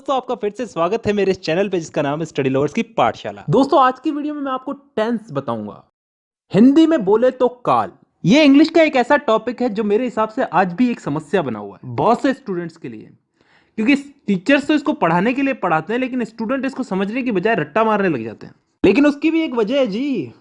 दोस्तों आपका फिर से स्वागत है मेरे इस चैनल पे जिसका नाम है स्टडी लवर्स की पाठशाला। दोस्तों आज की वीडियो में मैं आपको टेंस बताऊंगा। हिंदी में बोले तो काल। ये इंग्लिश का एक ऐसा टॉपिक है जो मेरे हिसाब से आज भी एक समस्या बना हुआ है बहुत से स्टूडेंट्स के लिए, क्योंकि टीचर्स तो इसको पढ़ाने के लिए पढ़ाते हैं लेकिन स्टूडेंट इसको समझने की बजाय रट्टा मारने लग जाते हैं। लेकिन उसकी भी एक वजह है जी,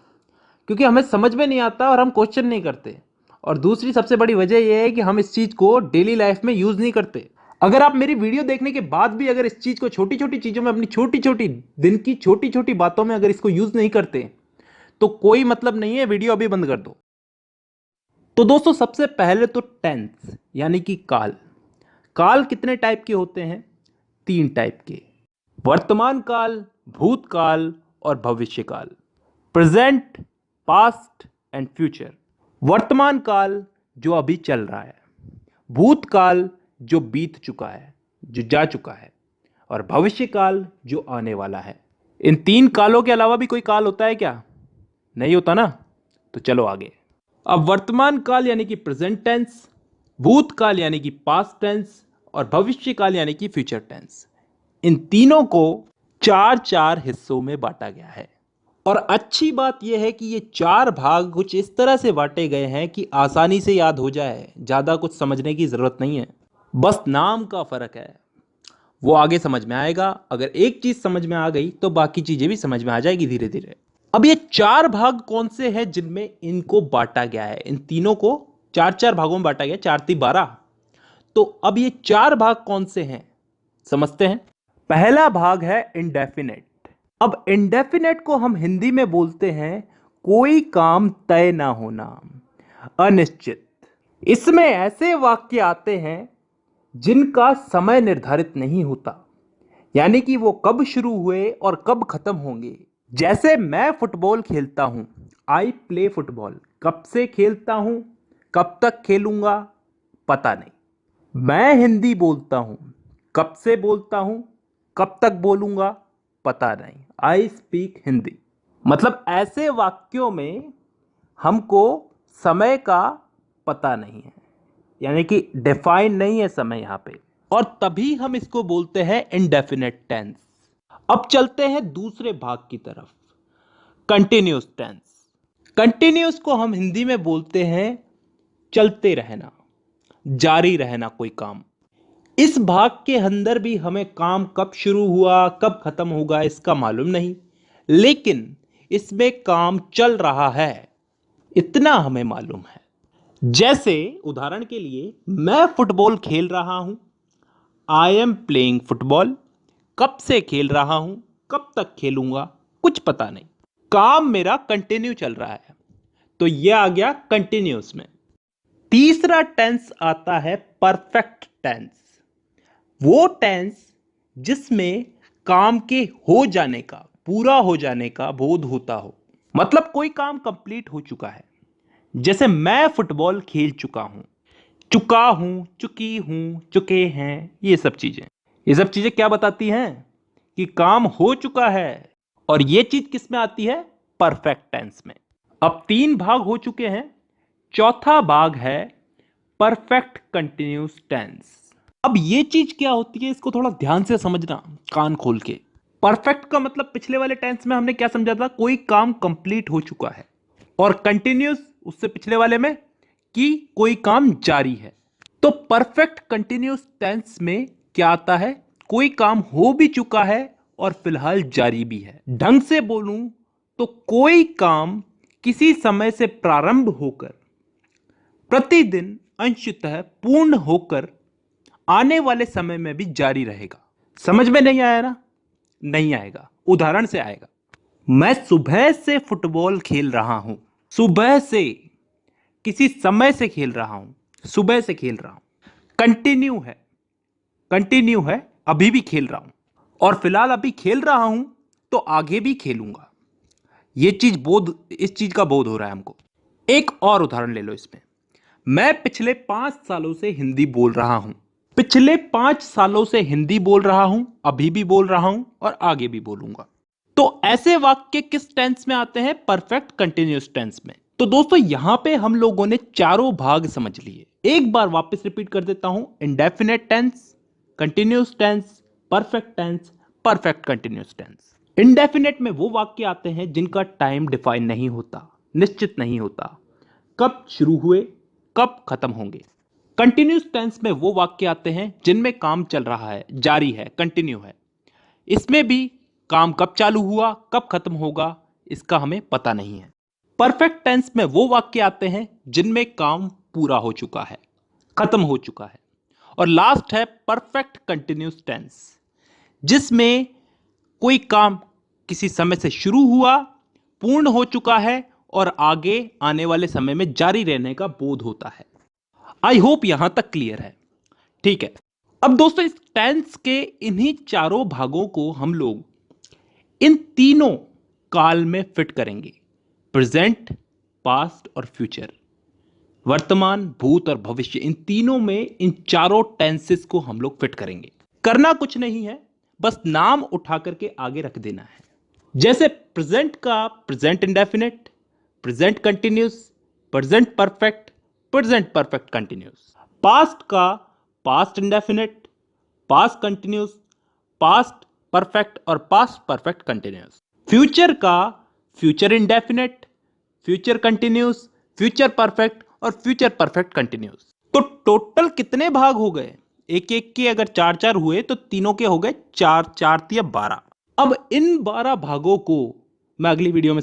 क्योंकि हमें समझ में नहीं आता और हम क्वेश्चन नहीं करते। और दूसरी सबसे बड़ी वजह यह है कि हम इस चीज को डेली लाइफ में यूज नहीं करते। अगर आप मेरी वीडियो देखने के बाद भी अगर इस चीज को छोटी छोटी चीजों में, अपनी छोटी छोटी दिन की छोटी छोटी बातों में अगर इसको यूज नहीं करते तो कोई मतलब नहीं है, वीडियो अभी बंद कर दो। तो दोस्तों सबसे पहले तो टेंस यानी कि काल। काल कितने टाइप के होते हैं? 3 टाइप के। वर्तमान काल, भूतकाल और भविष्य काल। Present, past and future. वर्तमान काल जो अभी चल रहा है, भूतकाल जो बीत चुका है, जो जा चुका है, और भविष्य काल जो आने वाला है। इन 3 कालों के अलावा भी कोई काल होता है क्या? नहीं होता ना। तो चलो आगे। अब वर्तमान काल यानी कि प्रेजेंट टेंस, भूतकाल यानी कि पास्ट टेंस और भविष्य काल यानी कि फ्यूचर टेंस, इन तीनों को 4 हिस्सों में बांटा गया है। और अच्छी बात यह है कि ये 4 भाग कुछ इस तरह से बांटे गए हैं कि आसानी से याद हो जाए, ज्यादा कुछ समझने की जरूरत नहीं है, बस नाम का फर्क है। वो आगे समझ में आएगा। अगर एक चीज समझ में आ गई तो बाकी चीजें भी समझ में आ जाएगी धीरे धीरे। अब ये 4 भाग कौन से हैं जिनमें इनको बांटा गया है? इन तीनों को 4 भागों में बांटा गया, 4 × 12। तो अब ये 4 भाग कौन से हैं समझते हैं। पहला भाग है इंडेफिनेट। अब इंडेफिनेट को हम हिंदी में बोलते हैं कोई काम तय ना होना, अनिश्चित। इसमें ऐसे वाक्य आते हैं जिनका समय निर्धारित नहीं होता, यानी कि वो कब शुरू हुए और कब खत्म होंगे। जैसे मैं फुटबॉल खेलता हूं, आई प्ले फुटबॉल। कब से खेलता हूं, कब तक खेलूंगा, पता नहीं। मैं हिंदी बोलता हूं, कब से बोलता हूं, कब तक बोलूंगा, पता नहीं। I speak Hindi. मतलब ऐसे वाक्यों में हमको समय का पता नहीं है, यानी कि डिफाइन नहीं है समय यहां पे, और तभी हम इसको बोलते हैं इंडेफिनेट टेंस। अब चलते हैं दूसरे भाग की तरफ, कंटिन्यूअस टेंस। कंटिन्यूअस को हम हिंदी में बोलते हैं चलते रहना, जारी रहना कोई काम। इस भाग के अंदर भी हमें काम कब शुरू हुआ कब खत्म होगा इसका मालूम नहीं, लेकिन इसमें काम चल रहा है इतना हमें मालूम है। जैसे उदाहरण के लिए मैं फुटबॉल खेल रहा हूं, आई एम प्लेइंग फुटबॉल। कब से खेल रहा हूं, कब तक खेलूंगा, कुछ पता नहीं। काम मेरा कंटिन्यू चल रहा है, तो यह आ गया कंटिन्यूअस में। तीसरा टेंस आता है परफेक्ट टेंस। वो टेंस जिसमें काम के हो जाने का, पूरा हो जाने का बोध होता हो, मतलब कोई काम कंप्लीट हो चुका है। जैसे मैं फुटबॉल खेल चुका हूं, चुका हूं, चुकी हूं, चुके हैं, ये सब चीजें क्या बताती हैं? कि काम हो चुका है। और ये चीज किस में आती है? परफेक्ट टेंस में। अब 3 भाग हो चुके हैं, चौथा भाग है परफेक्ट कंटिन्यूअस टेंस। अब ये चीज क्या होती है, इसको थोड़ा ध्यान से समझना, कान खोल के। परफेक्ट का मतलब पिछले वाले टेंस में हमने क्या समझा था? कोई काम कंप्लीट हो चुका है। और कंटिन्यूअस उससे पिछले वाले में कि कोई काम जारी है। तो परफेक्ट कंटिन्यूअस टेंस में क्या आता है? कोई काम हो भी चुका है और फिलहाल जारी भी है। ढंग से बोलूं तो कोई काम किसी समय से प्रारंभ होकर प्रतिदिन अंशतः पूर्ण होकर आने वाले समय में भी जारी रहेगा। समझ में नहीं आया ना? नहीं आएगा, उदाहरण से आएगा। मैं सुबह से फुटबॉल खेल रहा हूं। सुबह से, किसी समय से खेल रहा हूं, सुबह से खेल रहा हूं। कंटिन्यू है, अभी भी खेल रहा हूं, और फिलहाल अभी खेल रहा हूं तो आगे भी खेलूंगा। इस चीज का बोध हो रहा है हमको। एक और उदाहरण ले लो इसमें। मैं पिछले 5 सालों से हिंदी बोल रहा हूं। पिछले 5 सालों से हिंदी बोल रहा हूं, अभी भी बोल रहा हूं और आगे भी बोलूंगा। तो ऐसे वाक्य किस टेंस में आते हैं? परफेक्ट कंटिन्यूअस टेंस में। तो दोस्तों यहां पे हम लोगों ने चारों भाग समझ लिए। एक बार वापस रिपीट कर देता हूं। Indefinite tense, continuous tense, perfect tense, perfect continuous tense. Indefinite में वो वाक्य आते हैं जिनका टाइम डिफाइन नहीं होता, निश्चित नहीं होता, कब शुरू हुए कब खत्म होंगे। कंटिन्यूअस टेंस में वो वाक्य आते हैं जिनमें काम चल रहा है, जारी है, कंटिन्यू है। इसमें भी काम कब चालू हुआ कब खत्म होगा इसका हमें पता नहीं है। परफेक्ट टेंस में वो वाक्य आते हैं जिनमें काम पूरा हो चुका है, खत्म हो चुका है। और लास्ट है परफेक्ट कंटिन्यूअस टेंस, जिसमें कोई काम किसी समय से शुरू हुआ, पूर्ण हो चुका है और आगे आने वाले समय में जारी रहने का बोध होता है। आई होप यहां तक क्लियर है। ठीक है, अब दोस्तों इस टेंस के इन्हीं चारों भागों को हम लोग इन तीनों काल में फिट करेंगे, प्रेजेंट, पास्ट और फ्यूचर। वर्तमान, भूत और भविष्य, इन तीनों में इन चारों टेंसेस को हम लोग फिट करेंगे। करना कुछ नहीं है, बस नाम उठा करके आगे रख देना है। जैसे प्रेजेंट का present indefinite, present continuous, present perfect, present perfect continuous. Past का past indefinite, past continuous, past perfect और पास्ट परफेक्ट कंटिन्यूस। फ्यूचर का future indefinite, future continuous, future perfect और फ्यूचर परफेक्ट कंटिन्यूस। तो टोटल कितने भाग हो गए? एक एक के अगर चार चार हुए तो तीनों के हो गए चार, चार तिया 12। अब इन 12 भागों को मैं अगली वीडियो में